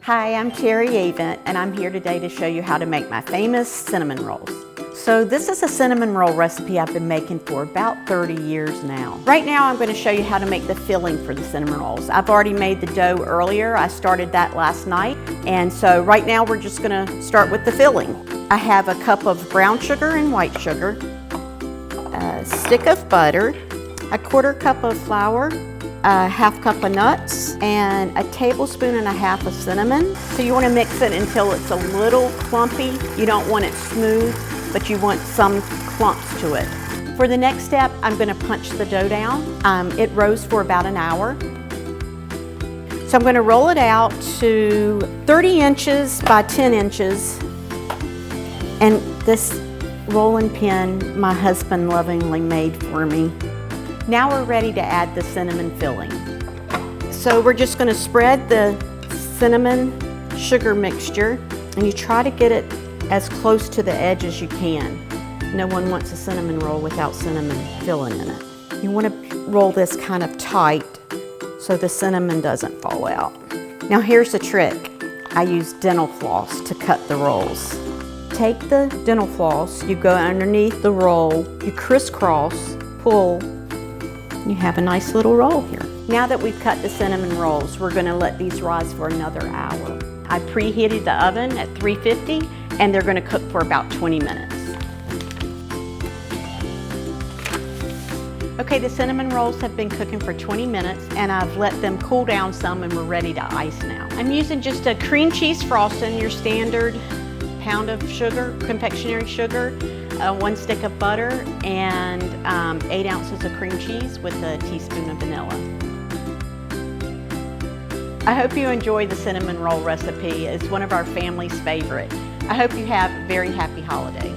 Hi, I'm Terri Avent, and I'm here today to show you how to make my famous cinnamon rolls. So this is a cinnamon roll recipe I've been making for about 30 years now. Right now I'm going to show you how to make the filling for the cinnamon rolls. I've already made the dough earlier. I started that last night, and so right now we're just going to start with the filling. I have a cup of brown sugar and white sugar, a stick of butter, a quarter cup of flour, a half cup of nuts, and a tablespoon and a half of cinnamon. So you want to mix it until it's a little clumpy. You don't want it smooth, but you want some clumps to it. For the next step, I'm going to punch the dough down. It rose for about an hour. So I'm going to roll it out to 30 inches by 10 inches. And this rolling pin, my husband lovingly made for me. Now we're ready to add the cinnamon filling. So we're just going to spread the cinnamon sugar mixture, and you try to get it as close to the edge as you can. No one wants a cinnamon roll without cinnamon filling in it. You want to roll this kind of tight so the cinnamon doesn't fall out. Now here's the trick. I use dental floss to cut the rolls. Take the dental floss, you go underneath the roll, you crisscross, pull. You have a nice little roll here. Now that we've cut the cinnamon rolls, we're going to let these rise for another hour. I preheated the oven at 350, and they're going to cook for about 20 minutes. Okay, the cinnamon rolls have been cooking for 20 minutes, and I've let them cool down some, and we're ready to ice now. I'm using just a cream cheese frosting, your standard pound of sugar, confectionery sugar, 1 stick of butter, and 8 ounces of cream cheese with a teaspoon of vanilla. I hope you enjoy the cinnamon roll recipe. It's one of our family's favorite. I hope you have a very happy holiday.